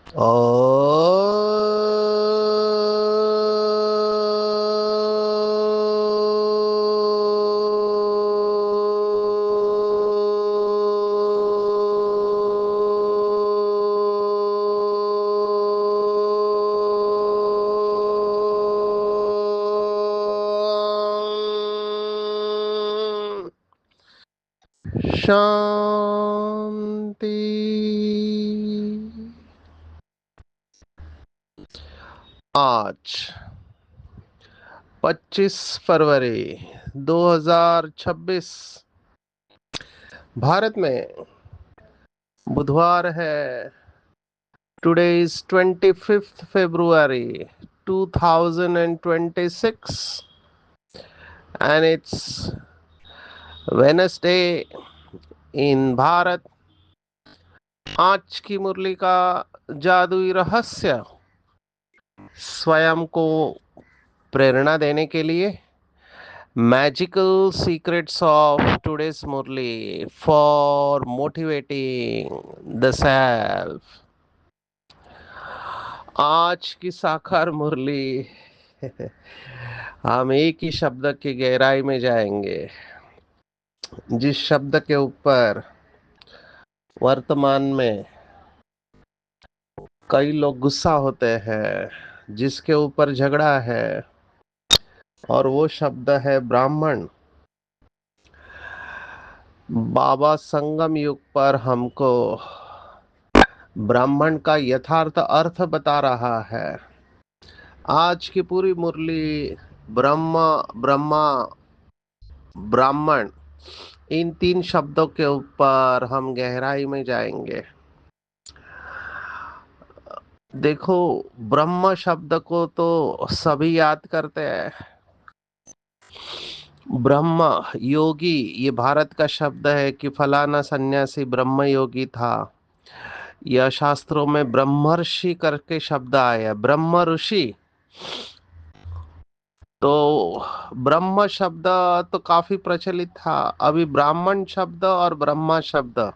ओ शांति। आज 25 फरवरी 2026 भारत में बुधवार है। Today is 25th February 2026 and it's Wednesday in Bharat. आज की मुरली का जादुई रहस्य स्वयं को प्रेरणा देने के लिए magical secrets of today's Murli for motivating the self. आज की साकार मुरली हम एक ही शब्द की गहराई में जाएंगे, जिस शब्द के ऊपर वर्तमान में कई लोग गुस्सा होते हैं, जिसके ऊपर झगड़ा है, और वो शब्द है ब्राह्मण। बाबा संगम युग पर हमको ब्राह्मण का यथार्थ अर्थ बता रहा है। आज की पूरी मुरली ब्रह्म, ब्रह्मा, ब्राह्मण, इन तीन शब्दों के ऊपर हम गहराई में जाएंगे। देखो, ब्रह्म शब्द को तो सभी याद करते हैं। ब्रह्म योगी, ये भारत का शब्द है कि फलाना सन्यासी ब्रह्म योगी था। यह शास्त्रों में ब्रह्मर्षि करके शब्द आया, ब्रह्म ऋषि। तो ब्रह्म शब्द तो काफी प्रचलित था। अभी ब्राह्मण शब्द और ब्रह्मा शब्द,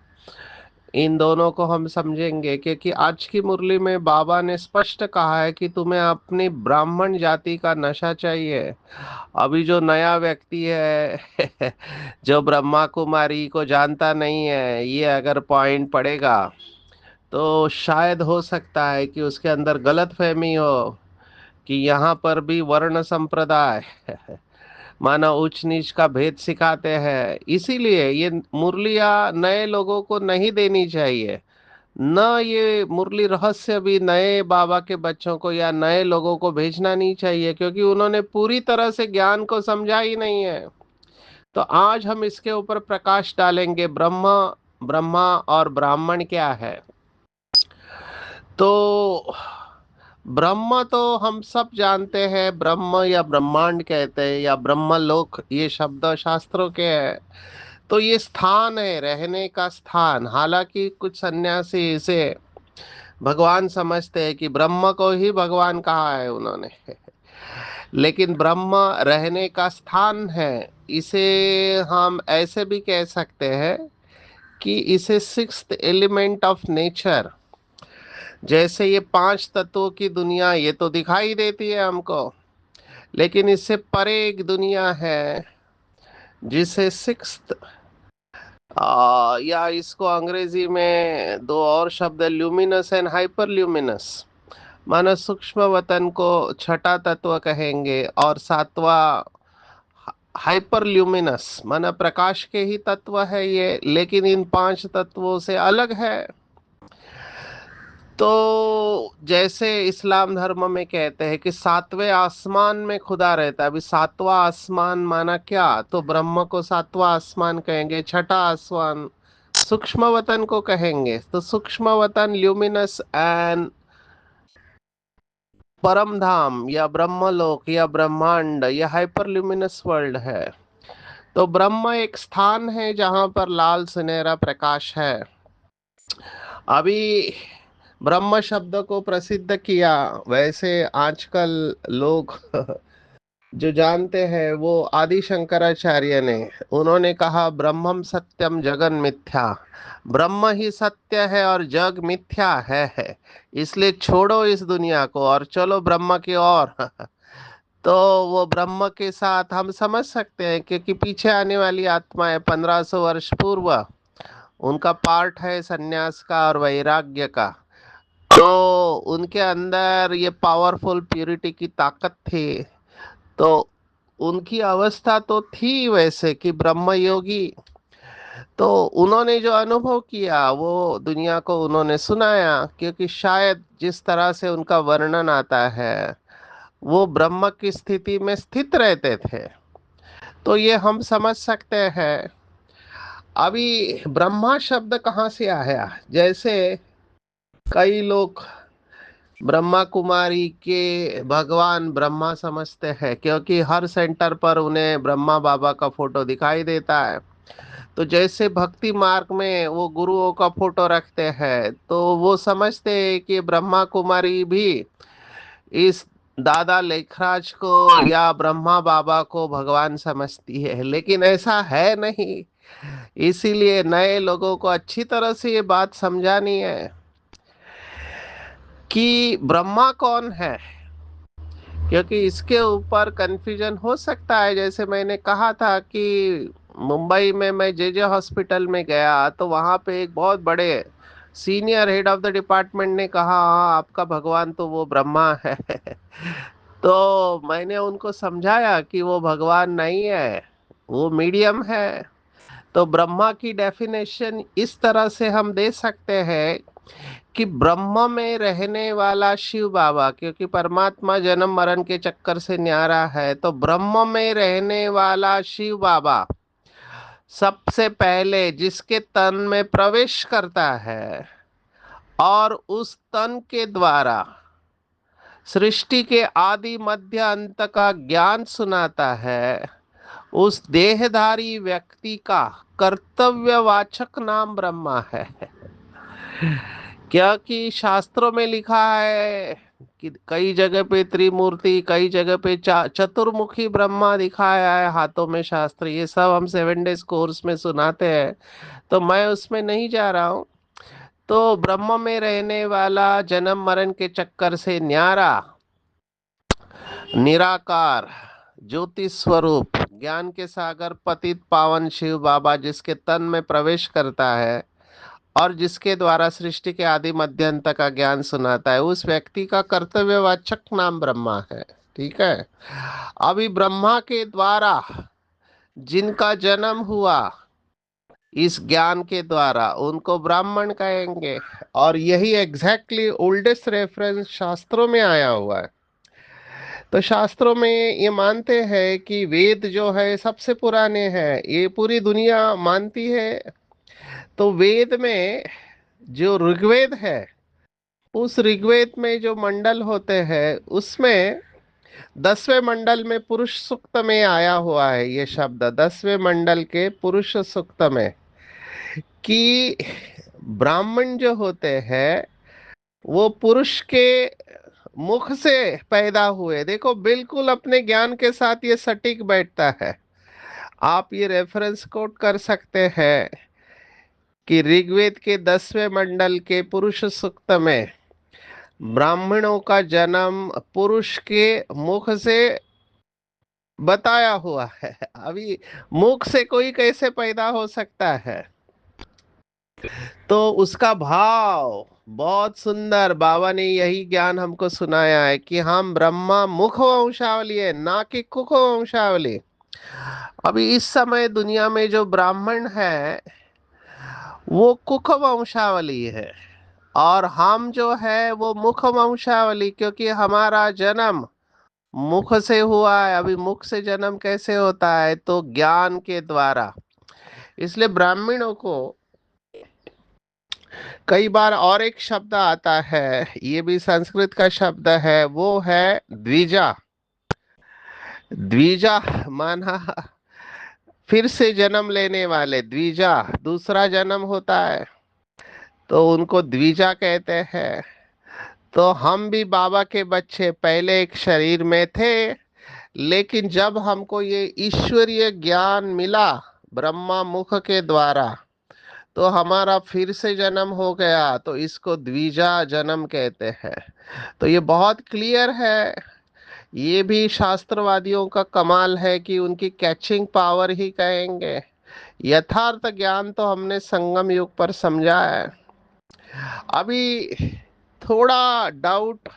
इन दोनों को हम समझेंगे, क्योंकि आज की मुरली में बाबा ने स्पष्ट कहा है कि तुम्हें अपनी ब्राह्मण जाति का नशा चाहिए। अभी जो नया व्यक्ति है जो ब्रह्मा कुमारी को जानता नहीं है, ये अगर पॉइंट पड़ेगा तो शायद हो सकता है कि उसके अंदर गलत फहमी हो कि यहाँ पर भी वर्ण संप्रदाय माना उच्च नीच का भेद सिखाते हैं। इसीलिए ये मुरलियाँ नए लोगों को नहीं देनी चाहिए। न ये मुरली रहस्य भी नए बाबा के बच्चों को या नए लोगों को भेजना नहीं चाहिए, क्योंकि उन्होंने पूरी तरह से ज्ञान को समझा ही नहीं है। तो आज हम इसके ऊपर प्रकाश डालेंगे, ब्रह्म, ब्रह्मा और ब्राह्मण क्या है। तो ब्रह्म तो हम सब जानते हैं, ब्रह्म या ब्रह्मांड कहते हैं या ब्रह्मलोक, ये शब्द शास्त्रों के हैं। तो ये स्थान है, रहने का स्थान। हालांकि कुछ सन्यासी इसे भगवान समझते हैं कि ब्रह्म को ही भगवान कहा है उन्होंने, लेकिन ब्रह्म रहने का स्थान है। इसे हम ऐसे भी कह सकते हैं कि इसे सिक्स्थ एलिमेंट ऑफ नेचर, जैसे ये पांच तत्वों की दुनिया ये तो दिखाई देती है हमको, लेकिन इससे परे एक दुनिया है जिसे सिक्स्थ, या इसको अंग्रेजी में दो और शब्द, ल्यूमिनस एंड हाइपर ल्यूमिनस, माना सूक्ष्म वतन को छठा तत्व कहेंगे, और सातवां हाइपर ल्यूमिनस माना प्रकाश के ही तत्व है ये, लेकिन इन पांच तत्वों से अलग है। तो जैसे इस्लाम धर्म में कहते हैं कि सातवें आसमान में खुदा रहता है। अभी सातवां आसमान माना क्या, तो ब्रह्म को सातवां आसमान कहेंगे, छठा आसमान सूक्ष्म वतन को कहेंगे। तो सूक्ष्म वतन, ल्यूमिनस एंड परम धाम या ब्रह्मलोक या ब्रह्मांड या हाइपर ल्यूमिनस वर्ल्ड है। तो ब्रह्म एक स्थान है जहां पर लाल सुनहरा प्रकाश है। अभी ब्रह्म शब्द को प्रसिद्ध किया, वैसे आजकल लोग जो जानते हैं वो आदि शंकराचार्य ने, उन्होंने कहा ब्रह्मम सत्यम जगन मिथ्या। ब्रह्म ही सत्य है और जग मिथ्या है। इसलिए छोड़ो इस दुनिया को और चलो ब्रह्म की ओर। तो वो ब्रह्म के साथ हम समझ सकते हैं, क्योंकि पीछे आने वाली आत्माएं 1500 वर्ष पूर्व, उनका पार्ट है सन्यास का और वैराग्य का। तो उनके अंदर ये पावरफुल प्यूरिटी की ताकत थी। तो उनकी अवस्था तो थी वैसे कि ब्रह्म योगी। तो उन्होंने जो अनुभव किया वो दुनिया को उन्होंने सुनाया, क्योंकि शायद जिस तरह से उनका वर्णन आता है, वो ब्रह्म की स्थिति में स्थित रहते थे। तो ये हम समझ सकते हैं। अभी ब्रह्मा शब्द कहाँ से आया? जैसे कई लोग ब्रह्मा कुमारी के भगवान ब्रह्मा समझते हैं, क्योंकि हर सेंटर पर उन्हें ब्रह्मा बाबा का फोटो दिखाई देता है। तो जैसे भक्ति मार्ग में वो गुरुओं का फोटो रखते हैं, तो वो समझते हैं कि ब्रह्मा कुमारी भी इस दादा लेखराज को या ब्रह्मा बाबा को भगवान समझती है, लेकिन ऐसा है नहीं। इसीलिए नए लोगों को अच्छी तरह से ये बात समझानी है कि ब्रह्मा कौन है, क्योंकि इसके ऊपर कंफ्यूजन हो सकता है। जैसे मैंने कहा था कि मुंबई में मैं जे हॉस्पिटल में गया, तो वहाँ पे एक बहुत बड़े senior head of the department ने कहा, हाँ आपका भगवान तो वो ब्रह्मा है। तो मैंने उनको समझाया कि वो भगवान नहीं है, वो मीडियम है। तो ब्रह्मा की डेफिनेशन इस तरह से हम दे सकते हैं कि ब्रह्म में रहने वाला शिव बाबा, क्योंकि परमात्मा जन्म मरण के चक्कर से न्यारा है, तो ब्रह्म में रहने वाला शिव बाबा सबसे पहले जिसके तन में प्रवेश करता है और उस तन के द्वारा सृष्टि के आदि मध्य अंत का ज्ञान सुनाता है, उस देहधारी व्यक्ति का कर्तव्यवाचक नाम ब्रह्मा है। क्या कि शास्त्रों में लिखा है कि कई जगह पे त्रिमूर्ति, कई जगह पे चतुर्मुखी ब्रह्मा दिखाया है हाथों में शास्त्र। ये सब हम 7 डेज कोर्स में सुनाते हैं, तो मैं उसमें नहीं जा रहा हूँ। तो ब्रह्म में रहने वाला, जन्म मरण के चक्कर से न्यारा, निराकार, ज्योति स्वरूप, ज्ञान के सागर पतित पावन शिव बाबा जिसके तन में प्रवेश करता है और जिसके द्वारा सृष्टि के आदि मध्य अंत का ज्ञान सुनाता है, उस व्यक्ति का कर्तव्यवाचक नाम ब्रह्मा है। ठीक है। अभी ब्रह्मा के द्वारा जिनका जन्म हुआ इस ज्ञान के द्वारा, उनको ब्राह्मण कहेंगे। और यही एग्जैक्टली ओल्डेस्ट रेफरेंस शास्त्रों में आया हुआ है। तो शास्त्रों में ये मानते हैं कि वेद जो है सबसे पुराने हैं, ये पूरी दुनिया मानती है। तो वेद में जो ऋग्वेद है, उस ऋग्वेद में जो मंडल होते हैं, उसमें 10वें मंडल में पुरुष सूक्त में आया हुआ है ये शब्द, 10वें मंडल के पुरुष सूक्त में, कि ब्राह्मण जो होते हैं वो पुरुष के मुख से पैदा हुए। देखो बिल्कुल अपने ज्ञान के साथ ये सटीक बैठता है। आप ये रेफरेंस कोट कर सकते हैं कि ऋग्वेद के 10वें मंडल के पुरुष सूक्त में ब्राह्मणों का जन्म पुरुष के मुख से बताया हुआ है। अभी मुख से कोई कैसे पैदा हो सकता है? तो उसका भाव बहुत सुंदर, बाबा ने यही ज्ञान हमको सुनाया है कि हम ब्रह्मा मुख वंशावली है, ना कि कुख वंशावली। अभी इस समय दुनिया में जो ब्राह्मण है वो कुख वंशावली है, और हम जो है वो मुख वंशावली, क्योंकि हमारा जन्म मुख से हुआ है। अभी मुख से जन्म कैसे होता है? तो ज्ञान के द्वारा। इसलिए ब्राह्मणों को कई बार और एक शब्द आता है, ये भी संस्कृत का शब्द है, वो है द्विजा। द्विजा माना फिर से जन्म लेने वाले, द्विजा दूसरा जन्म होता है, तो उनको द्विजा कहते हैं। तो हम भी बाबा के बच्चे पहले एक शरीर में थे, लेकिन जब हमको ये ईश्वरीय ज्ञान मिला ब्रह्मा मुख के द्वारा, तो हमारा फिर से जन्म हो गया, तो इसको द्विजा जन्म कहते हैं। तो ये बहुत क्लियर है। ये भी शास्त्रवादियों का कमाल है कि उनकी कैचिंग पावर ही कहेंगे। यथार्थ ज्ञान तो हमने संगम युग पर समझा है। अभी थोड़ा डाउट,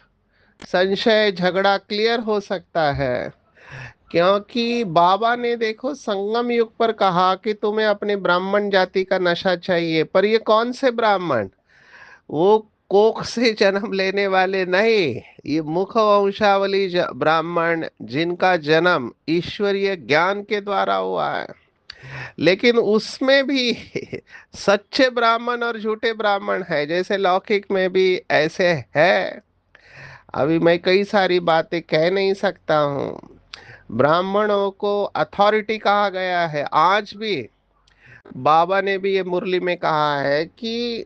संशय, झगड़ा क्लियर हो सकता है, क्योंकि बाबा ने देखो संगम युग पर कहा कि तुम्हें अपनी ब्राह्मण जाति का नशा चाहिए, पर ये कौन से ब्राह्मण? वो कोख से जन्म लेने वाले नहीं, ये मुख वंशावली ब्राह्मण जिनका जन्म ईश्वरीय ज्ञान के द्वारा हुआ है। लेकिन उसमें भी सच्चे ब्राह्मण और झूठे ब्राह्मण है, जैसे लौकिक में भी ऐसे है। अभी मैं कई सारी बातें कह नहीं सकता हूँ। ब्राह्मणों को अथॉरिटी कहा गया है आज भी। बाबा ने भी ये मुरली में कहा है कि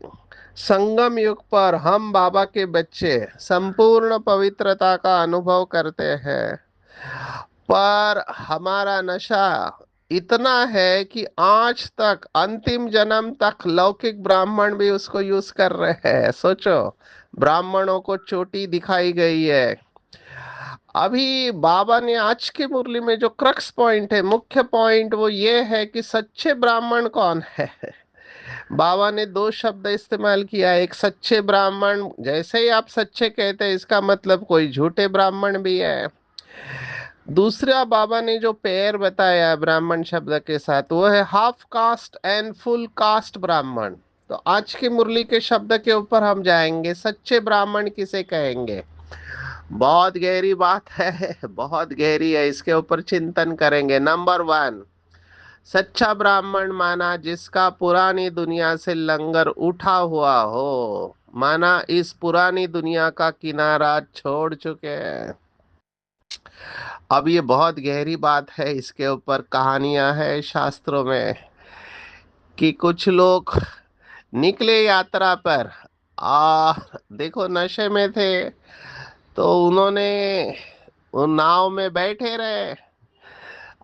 संगम युग पर हम बाबा के बच्चे संपूर्ण पवित्रता का अनुभव करते हैं, पर हमारा नशा इतना है कि आज तक अंतिम जन्म तक लौकिक ब्राह्मण भी उसको यूज कर रहे हैं। सोचो, ब्राह्मणों को चोटी दिखाई गई है। अभी बाबा ने आज की मुरली में जो क्रक्स पॉइंट है, मुख्य पॉइंट, वो ये है कि सच्चे ब्राह्मण कौन है। बाबा ने दो शब्द इस्तेमाल किया, एक सच्चे ब्राह्मण, जैसे ही आप सच्चे कहते हैं इसका मतलब कोई झूठे ब्राह्मण भी है। दूसरा बाबा ने जो पेयर बताया ब्राह्मण शब्द के साथ, वो है half caste and full caste ब्राह्मण। तो आज की मुरली के शब्द के ऊपर हम जाएंगे, सच्चे ब्राह्मण किसे कहेंगे। बहुत गहरी बात है, बहुत गहरी है, इसके ऊपर चिंतन करेंगे। नंबर वन, सच्चा ब्राह्मण माना जिसका पुरानी दुनिया से लंगर उठा हुआ हो, माना इस पुरानी दुनिया का किनारा छोड़ चुके हैं। अब ये बहुत गहरी बात है, इसके ऊपर कहानियां हैं शास्त्रों में कि कुछ लोग निकले यात्रा पर, देखो नशे में थे, तो उन्होंने उन नाव में बैठे रहे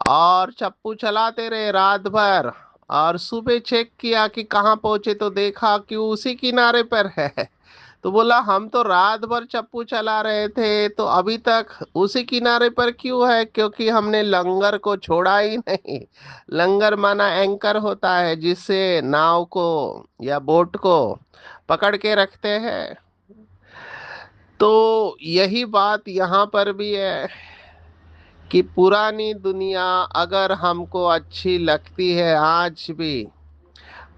और चप्पू चलाते रहे रात भर, और सुबह चेक किया कि कहाँ पहुंचे, तो देखा कि वो उसी किनारे पर है। तो बोला हम तो रात भर चप्पू चला रहे थे, तो अभी तक उसी किनारे पर क्यों है? क्योंकि हमने लंगर को छोड़ा ही नहीं। लंगर माना एंकर होता है, जिससे नाव को या बोट को पकड़ के रखते हैं। तो यही बात यहाँ पर भी है कि पुरानी दुनिया अगर हमको अच्छी लगती है, आज भी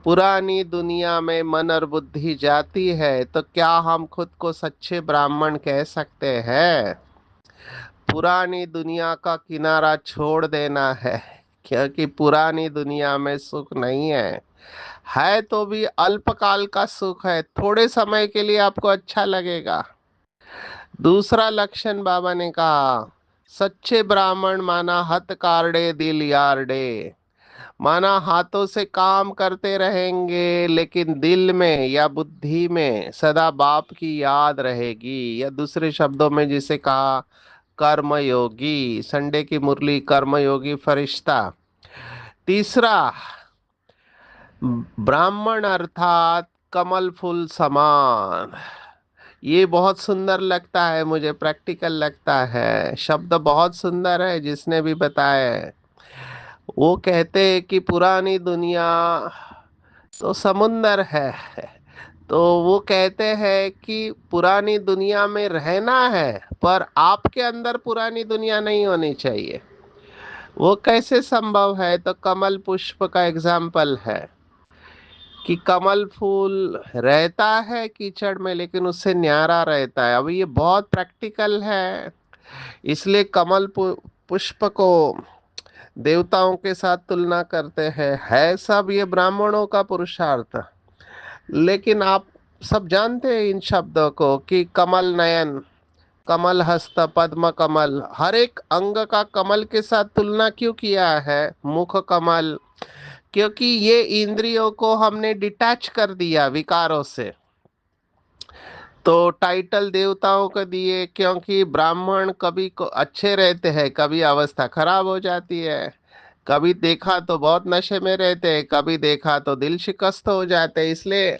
पुरानी दुनिया में मन और बुद्धि जाती है, तो क्या हम खुद को सच्चे ब्राह्मण कह सकते हैं? पुरानी दुनिया का किनारा छोड़ देना है, क्योंकि पुरानी दुनिया में सुख नहीं है तो भी अल्पकाल का सुख है, थोड़े समय के लिए आपको अच्छा लगेगा। दूसरा लक्षण बाबा ने कहा, सच्चे ब्राह्मण माना हथ कार्डे दिल यार्डे, माना हाथों से काम करते रहेंगे लेकिन दिल में या बुद्धि में सदा बाप की याद रहेगी, या दूसरे शब्दों में जिसे कहा कर्मयोगी। संडे की मुरली कर्मयोगी फरिश्ता। तीसरा, ब्राह्मण अर्थात कमल फूल समान। ये बहुत सुंदर लगता है, मुझे प्रैक्टिकल लगता है, शब्द बहुत सुंदर है जिसने भी बताया है। वो कहते हैं कि पुरानी दुनिया तो समुंदर है, तो वो कहते हैं कि पुरानी दुनिया में रहना है, पर आपके अंदर पुरानी दुनिया नहीं होनी चाहिए। वो कैसे संभव है? तो कमल पुष्प का एग्जाम्पल है कि कमल फूल रहता है कीचड़ में, लेकिन उससे न्यारा रहता है। अभी ये बहुत प्रैक्टिकल है, इसलिए कमल पुष्प को देवताओं के साथ तुलना करते हैं। है सब ये ब्राह्मणों का पुरुषार्थ, लेकिन आप सब जानते हैं इन शब्दों को कि कमल नयन, कमल हस्त, पद्म कमल, हर एक अंग का कमल के साथ तुलना क्यों किया है? मुख कमल, क्योंकि ये इंद्रियों को हमने डिटैच कर दिया विकारों से। तो टाइटल देवताओं को दिए, क्योंकि ब्राह्मण कभी को अच्छे रहते हैं, कभी अवस्था खराब हो जाती है, कभी देखा तो बहुत नशे में रहते हैं, कभी देखा तो दिल शिकस्त हो जाते हैं, इसलिए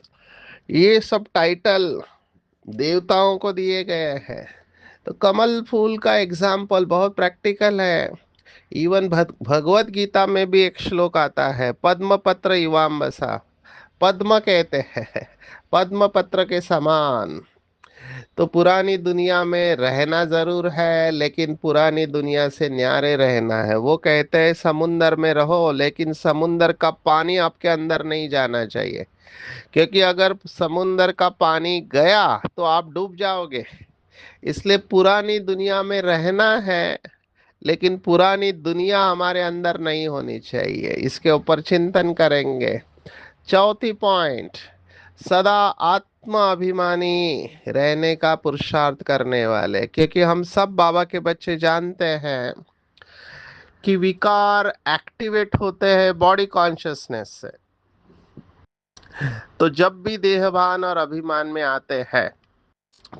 ये सब टाइटल देवताओं को दिए गए हैं। तो कमल फूल का एग्जाम्पल बहुत प्रैक्टिकल है। इवन भगवत गीता में भी एक श्लोक आता है, पद्म पत्र इवाम्बसा। पद्म कहते हैं, पद्म पत्र के समान। तो पुरानी दुनिया में रहना जरूर है, लेकिन पुरानी दुनिया से न्यारे रहना है। वो कहते हैं समुंदर में रहो, लेकिन समुंदर का पानी आपके अंदर नहीं जाना चाहिए, क्योंकि अगर समुंदर का पानी गया तो आप डूब जाओगे। इसलिए पुरानी दुनिया में रहना है, लेकिन पुरानी दुनिया हमारे अंदर नहीं होनी चाहिए। इसके ऊपर चिंतन करेंगे। चौथी पॉइंट, सदा आत्माभिमानी रहने का पुरुषार्थ करने वाले, क्योंकि हम सब बाबा के बच्चे जानते हैं कि विकार एक्टिवेट होते हैं बॉडी कॉन्शियसनेस से। तो जब भी देहभान और अभिमान में आते हैं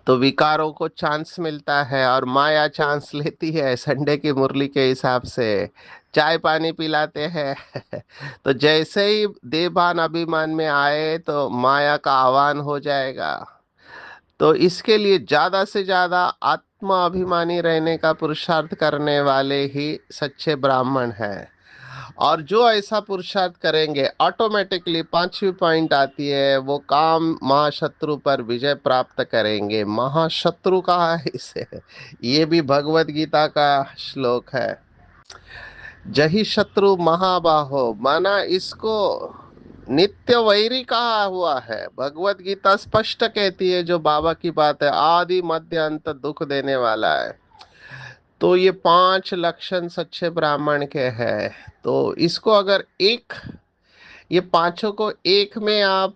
तो विकारों को चांस मिलता है, और माया चांस लेती है। संडे की मुरली के हिसाब से चाय पानी पिलाते हैं तो जैसे ही देहभान अभिमान में आए तो माया का आह्वान हो जाएगा। तो इसके लिए ज्यादा से ज्यादा आत्मा अभिमानी रहने का पुरुषार्थ करने वाले ही सच्चे ब्राह्मण हैं। और जो ऐसा पुरुषार्थ करेंगे, ऑटोमेटिकली पांचवी पॉइंट आती है, वो काम महाशत्रु पर विजय प्राप्त करेंगे। महाशत्रु कहा है इसे, ये भी भगवत गीता का श्लोक है। जही शत्रु महाबाहो, माना इसको नित्य वैरी कहा हुआ है। भगवत गीता स्पष्ट कहती है, जो बाबा की बात है, आदि मध्य अंत दुख देने वाला है। तो ये पांच लक्षण सच्चे ब्राह्मण के हैं। तो इसको अगर एक, ये पांचों को एक में आप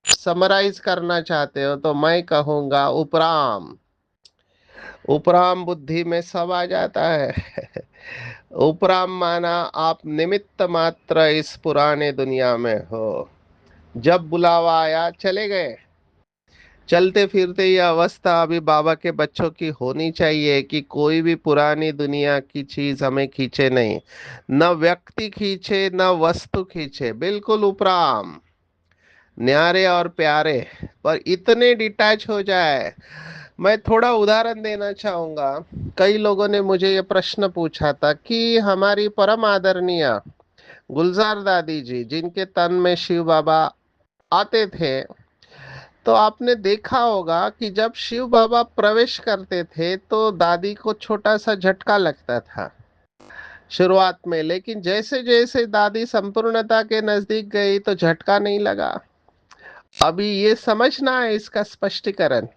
समराइज करना चाहते हो तो मैं कहूंगा उपराम। उपराम बुद्धि में सब आ जाता है उपराम माना आप निमित्त मात्र इस पुराने दुनिया में हो। जब बुलावा आया चले गए। चलते फिरते ये अवस्था अभी बाबा के बच्चों की होनी चाहिए कि कोई भी पुरानी दुनिया की चीज हमें खींचे नहीं। न व्यक्ति खींचे, न वस्तु खींचे, बिल्कुल उपराम, न्यारे और प्यारे, पर इतने डिटैच हो जाए। मैं थोड़ा उदाहरण देना चाहूंगा। कई लोगों ने मुझे ये प्रश्न पूछा था कि हमारी परम आदरणीय गुलजार दादी जी, जिनके तन में शिव बाबा आते थे, तो आपने देखा होगा कि जब शिव बाबा प्रवेश करते थे तो दादी को छोटा सा झटका लगता था शुरुआत में, लेकिन जैसे जैसे दादी संपूर्णता के नजदीक गई तो झटका नहीं लगा। अभी ये समझना है इसका स्पष्टीकरण।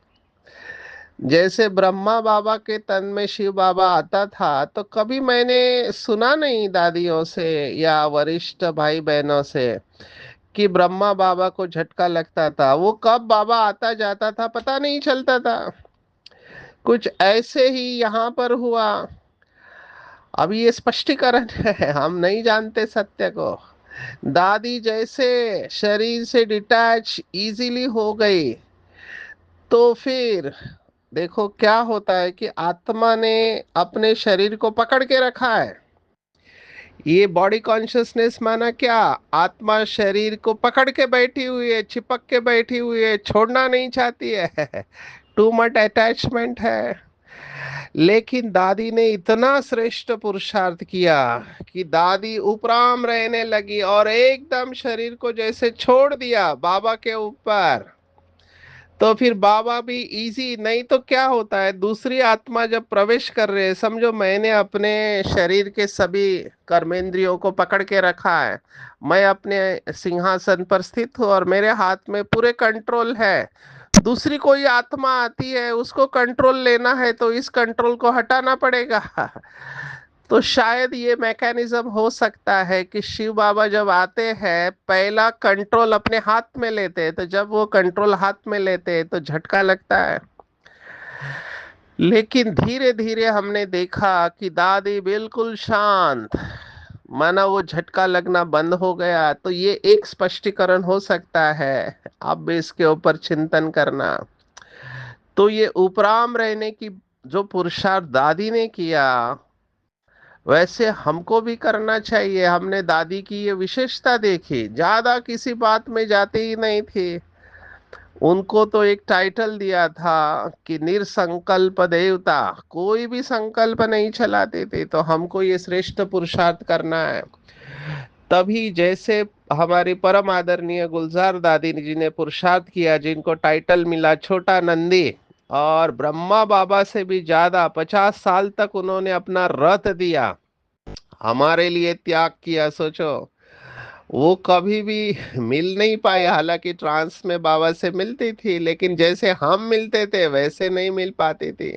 जैसे ब्रह्मा बाबा के तन में शिव बाबा आता था, तो कभी मैंने सुना नहीं दादियों से या वरिष्ठ भाई बहनों से कि ब्रह्मा बाबा को झटका लगता था। वो कब बाबा आता जाता था पता नहीं चलता था। कुछ ऐसे ही यहाँ पर हुआ। अभी ये स्पष्टीकरण है, हम नहीं जानते सत्य को। दादी जैसे शरीर से डिटैच इजीली हो गई, तो फिर देखो क्या होता है कि आत्मा ने अपने शरीर को पकड़ के रखा है। ये बॉडी कॉन्शियसनेस माना क्या, आत्मा शरीर को पकड़ के बैठी हुई है, चिपक के बैठी हुई है, छोड़ना नहीं चाहती है टू मच अटैचमेंट है। लेकिन दादी ने इतना श्रेष्ठ पुरुषार्थ किया कि दादी उपराम रहने लगी और एकदम शरीर को जैसे छोड़ दिया बाबा के ऊपर। तो फिर बाबा भी इजी, नहीं तो क्या होता है, दूसरी आत्मा जब प्रवेश कर रहे हैं, समझो मैंने अपने शरीर के सभी कर्मेंद्रियों को पकड़ के रखा है, मैं अपने सिंहासन पर स्थित हूँ और मेरे हाथ में पूरे कंट्रोल है। दूसरी कोई आत्मा आती है, उसको कंट्रोल लेना है तो इस कंट्रोल को हटाना पड़ेगा तो शायद ये मैकेनिज्म हो सकता है कि शिव बाबा जब आते हैं पहला कंट्रोल अपने हाथ में लेते हैं, तो जब वो कंट्रोल हाथ में लेते हैं तो झटका लगता है। लेकिन धीरे धीरे हमने देखा कि दादी बिल्कुल शांत, माना वो झटका लगना बंद हो गया। तो ये एक स्पष्टीकरण हो सकता है, आप भी इसके ऊपर चिंतन करना। तो ये उपराम रहने की जो पुरुषार्थ दादी ने किया, वैसे हमको भी करना चाहिए। हमने दादी की ये विशेषता देखी, ज्यादा किसी बात में जाते ही नहीं थे। उनको तो एक टाइटल दिया था कि निरसंकल्प देवता, कोई भी संकल्प नहीं चलाते थे। तो हमको ये श्रेष्ठ पुरुषार्थ करना है। तभी जैसे हमारी परम आदरणीय गुलजार दादी जी ने पुरुषार्थ किया, जिनको टाइटल मिला छोटा नंदी, और ब्रह्मा बाबा से भी ज्यादा 50 साल तक उन्होंने अपना रथ दिया, हमारे लिए त्याग किया। सोचो, वो कभी भी मिल नहीं पाए। हालांकि ट्रांस में बाबा से मिलती थी, लेकिन जैसे हम मिलते थे वैसे नहीं मिल पाती थी।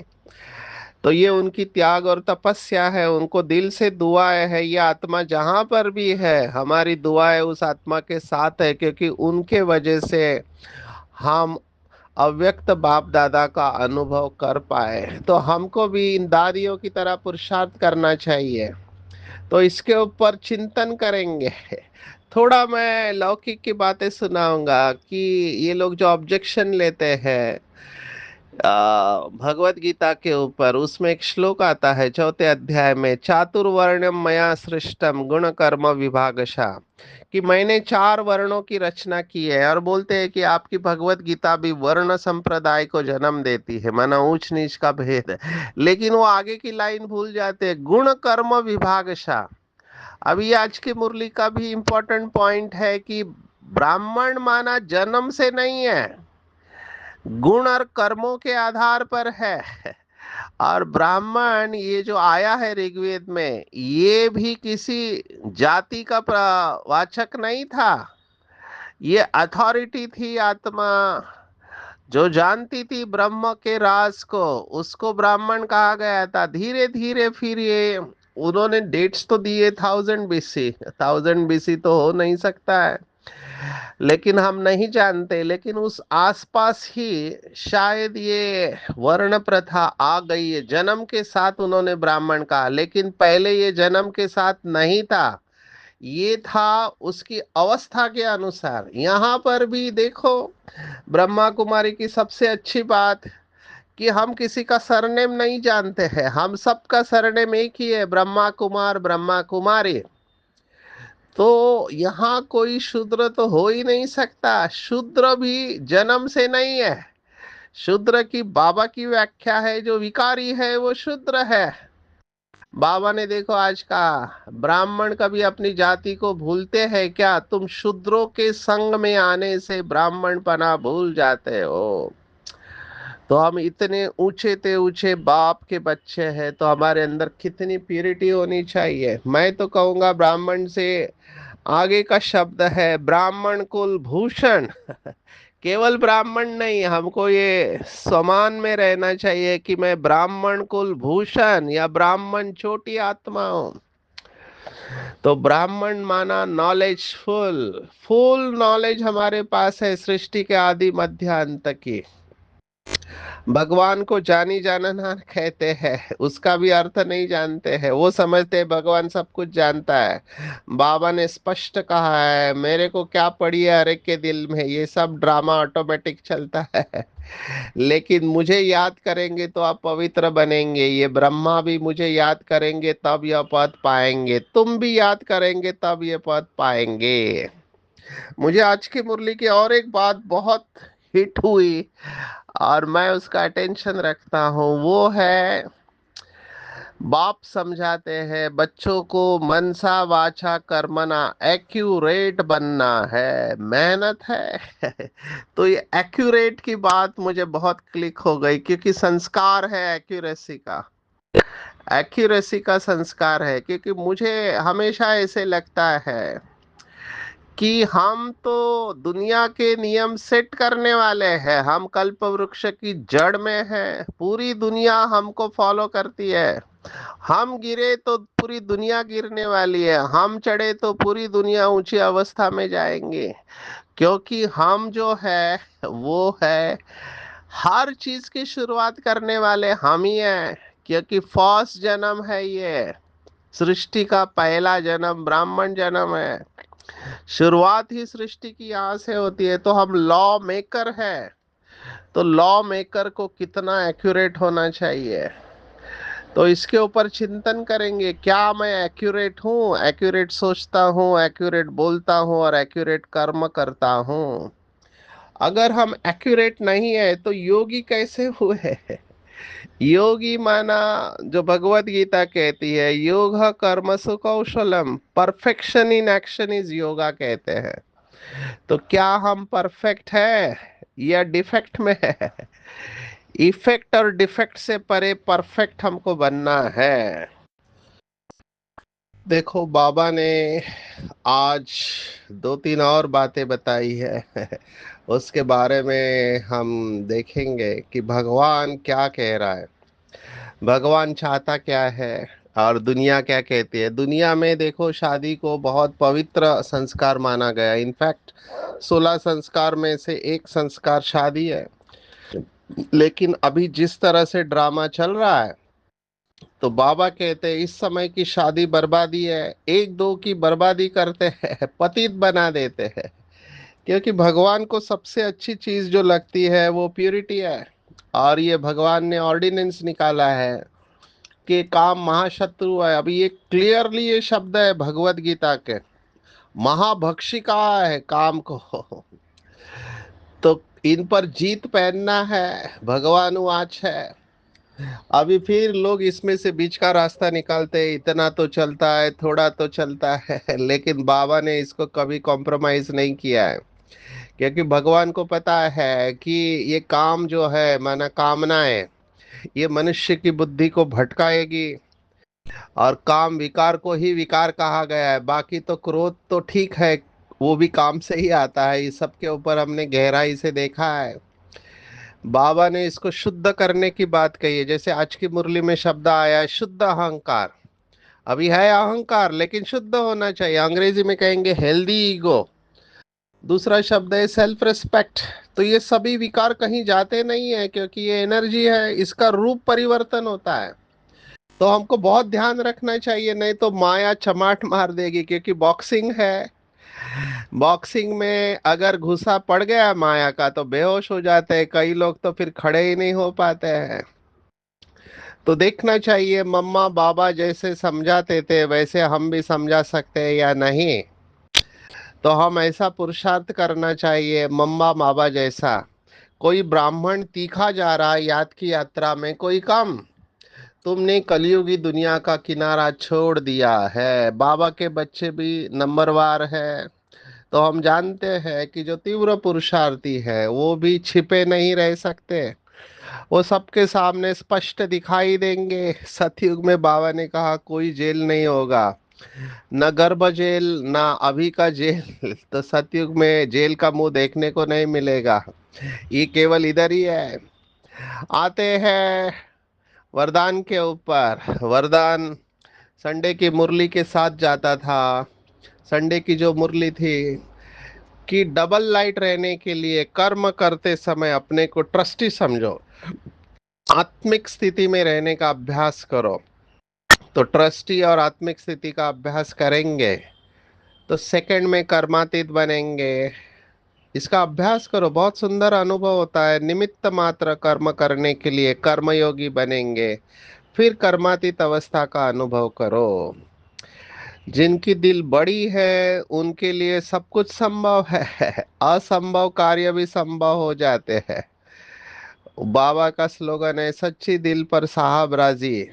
तो ये उनकी त्याग और तपस्या है। उनको दिल से दुआएं है, ये आत्मा जहां पर भी है, हमारी दुआएं उस आत्मा के साथ है, क्योंकि उनके वजह से हम अव्यक्त बाप दादा का अनुभव कर पाए। तो हमको भी इन दादियों की तरह पुरुषार्थ करना चाहिए। तो इसके ऊपर चिंतन करेंगे। थोड़ा मैं लौकिक की बातें सुनाऊंगा कि ये लोग जो ऑब्जेक्शन लेते हैं भगवत गीता के ऊपर, उसमें एक श्लोक आता है 4 अध्याय में, चातुर्वर्ण्यम मया सृष्टम गुण कर्म विभागशा, कि मैंने 4 वर्णों की रचना की है। और बोलते हैं कि आपकी भगवत गीता भी वर्ण संप्रदाय को जन्म देती है, माना ऊंच नीच का भेद। लेकिन वो आगे की लाइन भूल जाते हैं, गुण कर्म विभागशा। अभी आज की मुरली का भी इंपॉर्टेंट पॉइंट है कि ब्राह्मण माना जन्म से नहीं है, गुण और कर्मों के आधार पर है। और ब्राह्मण ये जो आया है ऋग्वेद में, ये भी किसी जाति का वाचक नहीं था। ये अथॉरिटी थी, आत्मा जो जानती थी ब्रह्म के राज को, उसको ब्राह्मण कहा गया था। धीरे धीरे फिर ये उन्होंने डेट्स तो दिए 1000 BC, 1000 BC तो हो नहीं सकता है, लेकिन हम नहीं जानते। लेकिन उस आसपास ही शायद ये वर्ण प्रथा आ गई है। जन्म के साथ उन्होंने ब्राह्मण कहा, लेकिन पहले ये जन्म के साथ नहीं था, ये था उसकी अवस्था के अनुसार। यहाँ पर भी देखो, ब्रह्मा कुमारी की सबसे अच्छी बात कि हम किसी का सरनेम नहीं जानते हैं, हम सबका सरनेम एक ही है, ब्रह्मा कुमार ब्रह्मा कुमारी। तो यहाँ कोई शूद्र तो हो ही नहीं सकता। शूद्र भी जन्म से नहीं है। शूद्र की बाबा की व्याख्या है, जो विकारी है वो शूद्र है। बाबा ने देखो आज कहा, ब्राह्मण कभी अपनी जाति को भूलते हैं क्या? तुम शूद्रों के संग में आने से ब्राह्मण पना भूल जाते हो। तो हम इतने ऊंचे ते ऊंचे बाप के बच्चे हैं, तो हमारे अंदर कितनी प्यूरिटी होनी चाहिए। मैं तो कहूंगा ब्राह्मण से आगे का शब्द है ब्राह्मण कुल भूषण। केवल ब्राह्मण नहीं, हमको ये समान में रहना चाहिए कि मैं ब्राह्मण कुल भूषण या ब्राह्मण छोटी आत्मा हूं। तो ब्राह्मण माना नॉलेजफुल, फुल नॉलेज हमारे पास है सृष्टि के आदि मध्य अंत की। भगवान को जानी जानना कहते हैं, उसका भी अर्थ नहीं जानते हैं। वो समझते हैं भगवान सब कुछ जानता है। बाबा ने स्पष्ट कहा है, मेरे को क्या पड़ी है हर एक के दिल में, ये सब ड्रामा ऑटोमेटिक चलता है। लेकिन मुझे याद करेंगे तो आप पवित्र बनेंगे। ये ब्रह्मा भी मुझे याद करेंगे तब यह पद पाएंगे, तुम भी याद करेंगे तब ये पद पाएंगे। मुझे आज की मुरली की और एक बात बहुत हिट हुई, और मैं उसका अटेंशन रखता हूँ, वो है बाप समझाते हैं बच्चों को, मनसा वाचा कर्मणा, एक्यूरेट बनना है, मेहनत है। तो ये एक्यूरेट की बात मुझे बहुत क्लिक हो गई, क्योंकि संस्कार है एक्यूरेसी का। एक्यूरेसी का संस्कार है, क्योंकि मुझे हमेशा ऐसे लगता है कि हम तो दुनिया के नियम सेट करने वाले हैं। हम कल्प वृक्ष की जड़ में हैं, पूरी दुनिया हमको फॉलो करती है। हम गिरे तो पूरी दुनिया गिरने वाली है, हम चढ़े तो पूरी दुनिया ऊंची अवस्था में जाएंगे। क्योंकि हम जो है वो है, हर चीज की शुरुआत करने वाले हम ही हैं। क्योंकि फर्स्ट जन्म है ये, सृष्टि का पहला जन्म ब्राह्मण जन्म है। शुरुआत ही सृष्टि की यहाँ से होती है। तो हम लॉ मेकर है। तो लॉ मेकर को कितना एक्यूरेट होना चाहिए, तो इसके ऊपर चिंतन करेंगे। क्या मैं एक्यूरेट हूँ, एक्यूरेट सोचता हूँ, एक्यूरेट बोलता हूँ और एक्यूरेट कर्म करता हूँ? अगर हम एक्यूरेट नहीं है तो योगी कैसे हुए? योगी माना, जो भगवत गीता कहती है, योग कर्मसु कौशलम, perfection in action is yoga कहते हैं। तो क्या हम परफेक्ट है या डिफेक्ट में है? इफेक्ट और डिफेक्ट से परे परफेक्ट हमको बनना है। देखो, बाबा ने आज दो तीन और बातें बताई है उसके बारे में हम देखेंगे कि भगवान क्या कह रहा है, भगवान चाहता क्या है और दुनिया क्या कहती है। दुनिया में देखो, शादी को बहुत पवित्र संस्कार माना गया। इनफैक्ट 16 संस्कार में से एक संस्कार शादी है। लेकिन अभी जिस तरह से ड्रामा चल रहा है, तो बाबा कहते हैं इस समय की शादी बर्बादी है, एक दो की बर्बादी करते हैं, पतित बना देते हैं। क्योंकि भगवान को सबसे अच्छी चीज जो लगती है वो प्यूरिटी है। और ये भगवान ने ऑर्डिनेंस निकाला है कि काम महाशत्रु है। अभी ये क्लियरली ये शब्द है भगवत गीता के, महाभक्षिका है काम को तो इन पर जीत पहनना है, भगवान वाच है। अभी फिर लोग इसमें से बीच का रास्ता निकालते हैं, इतना तो चलता है, थोड़ा तो चलता है लेकिन बाबा ने इसको कभी कॉम्प्रोमाइज नहीं किया है। क्योंकि भगवान को पता है कि ये काम जो है, माना कामनाएं, ये मनुष्य की बुद्धि को भटकाएगी। और काम विकार को ही विकार कहा गया है, बाकी तो क्रोध तो ठीक है, वो भी काम से ही आता है। इस सब के ऊपर हमने गहराई से देखा है। बाबा ने इसको शुद्ध करने की बात कही है। जैसे आज की मुरली में शब्द आया है शुद्ध अहंकार। अभी है अहंकार लेकिन शुद्ध होना चाहिए, अंग्रेजी में कहेंगे हेल्दी ईगो। दूसरा शब्द है सेल्फ रिस्पेक्ट। तो ये सभी विकार कहीं जाते नहीं है, क्योंकि ये एनर्जी है, इसका रूप परिवर्तन होता है। तो हमको बहुत ध्यान रखना चाहिए, नहीं तो माया चमाट मार देगी। क्योंकि बॉक्सिंग है, बॉक्सिंग में अगर घुसा पड़ गया माया का तो बेहोश हो जाते हैं कई लोग, तो फिर खड़े ही नहीं हो पाते हैं। तो देखना चाहिए मम्मा बाबा जैसे समझाते थे वैसे हम भी समझा सकते हैं या नहीं। तो हम ऐसा पुरुषार्थ करना चाहिए मम्मा बाबा जैसा। कोई ब्राह्मण तीखा जा रहा है याद की यात्रा में, कोई कम। तुमने कलयुगी दुनिया का किनारा छोड़ दिया है। बाबा के बच्चे भी नंबरवार है। तो हम जानते हैं कि जो तीव्र पुरुषार्थी है वो भी छिपे नहीं रह सकते, वो सबके सामने स्पष्ट दिखाई देंगे। सतयुग में बाबा ने कहा कोई जेल नहीं होगा, न गर्भ जेल ना अभी का जेल तो सतयुग में जेल का मुंह देखने को नहीं मिलेगा। ये केवल इधर ही है। आते हैं वरदान के ऊपर। वरदान संडे की मुरली के साथ जाता था। संडे की जो मुरली थी कि डबल लाइट रहने के लिए कर्म करते समय अपने को ट्रस्टी समझो, आत्मिक स्थिति में रहने का अभ्यास करो। तो ट्रस्टी और आत्मिक स्थिति का अभ्यास करेंगे तो सेकंड में कर्मातीत बनेंगे। इसका अभ्यास करो, बहुत सुंदर अनुभव होता है। निमित्त मात्र कर्म करने के लिए कर्मयोगी बनेंगे, फिर कर्मातीत अवस्था का अनुभव करो। जिनकी दिल बड़ी है उनके लिए सब कुछ संभव है, असंभव कार्य भी संभव हो जाते हैं। बाबा का स्लोगन है सच्ची दिल पर साहब राजी,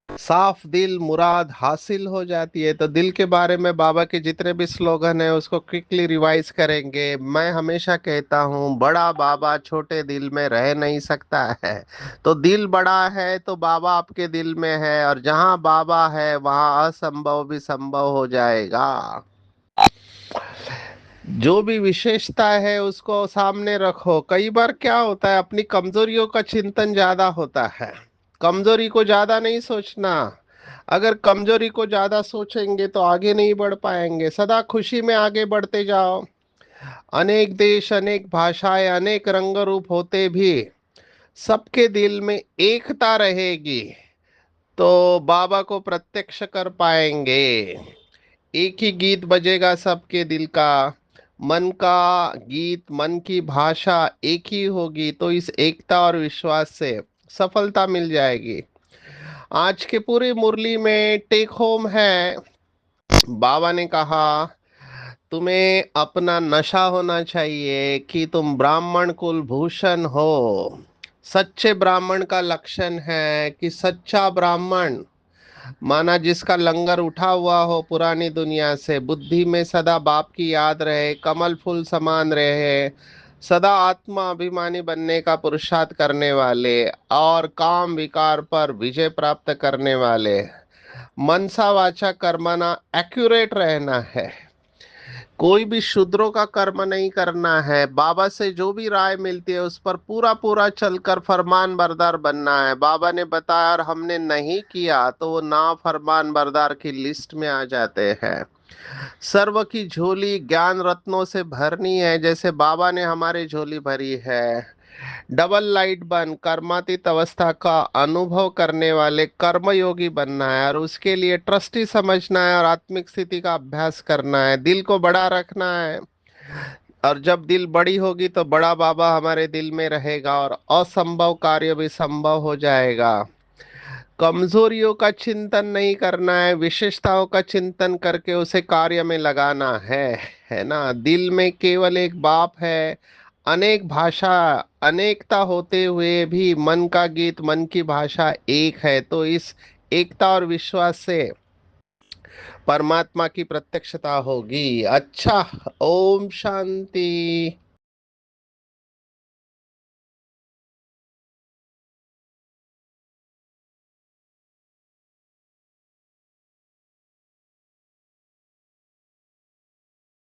साफ दिल मुराद हासिल हो जाती है। तो दिल के बारे में बाबा के जितने भी स्लोगन है उसको क्विकली रिवाइज करेंगे। मैं हमेशा कहता हूँ बड़ा बाबा छोटे दिल में रह नहीं सकता है। तो दिल बड़ा है तो बाबा आपके दिल में है, और जहाँ बाबा है वहाँ असंभव भी संभव हो जाएगा। जो भी विशेषता है उसको सामने रखो। कई बार क्या होता है, अपनी कमजोरियों का चिंतन ज्यादा होता है, कमजोरी को ज्यादा नहीं सोचना। अगर कमजोरी को ज्यादा सोचेंगे तो आगे नहीं बढ़ पाएंगे। सदा खुशी में आगे बढ़ते जाओ। अनेक देश, अनेक भाषाएं, अनेक रंग रूप होते भी सबके दिल में एकता रहेगी तो बाबा को प्रत्यक्ष कर पाएंगे। एक ही गीत बजेगा सबके दिल का, मन का गीत, मन की भाषा एक ही होगी, तो इस एकता और विश्वास से सफलता मिल जाएगी। आज की पूरी मुरली में टेक होम है, बाबा ने कहा तुम्हें अपना नशा होना चाहिए कि तुम ब्राह्मण कुल भूषण हो। सच्चे ब्राह्मण का लक्षण है कि सच्चा ब्राह्मण माना जिसका लंगर उठा हुआ हो पुरानी दुनिया से, बुद्धि में सदा बाप की याद रहे, कमल फूल समान रहे, सदा आत्मा अभिमानी बनने का पुरुषार्थ करने वाले और काम विकार पर विजय प्राप्त करने वाले, मनसा वाचा कर्मणा एक्यूरेट रहना है। कोई भी शूद्रों का कर्म नहीं करना है। बाबा से जो भी राय मिलती है उस पर पूरा पूरा चलकर फरमान बरदार बनना है। बाबा ने बताया और हमने नहीं किया तो वो ना फरमान बरदार की लिस्ट में आ जाते हैं। सर्व की झोली ज्ञान रत्नों से भरनी है, जैसे बाबा ने हमारी झोली भरी है। डबल लाइट बन कर्मातीत अवस्था का अनुभव करने वाले कर्मयोगी बनना है, और उसके लिए ट्रस्टी समझना है और आत्मिक स्थिति का अभ्यास करना है। दिल को बड़ा रखना है, और जब दिल बड़ी होगी तो बड़ा बाबा हमारे दिल में रहेगा और असंभव कार्य भी संभव हो जाएगा। कमजोरियों का चिंतन नहीं करना है, विशेषताओं का चिंतन करके उसे कार्य में लगाना है ना। दिल में केवल एक बाप है, अनेक भाषा, अनेकता होते हुए भी मन का गीत, मन की भाषा एक है, तो इस एकता और विश्वास से परमात्मा की प्रत्यक्षता होगी। अच्छा, ओम शांति।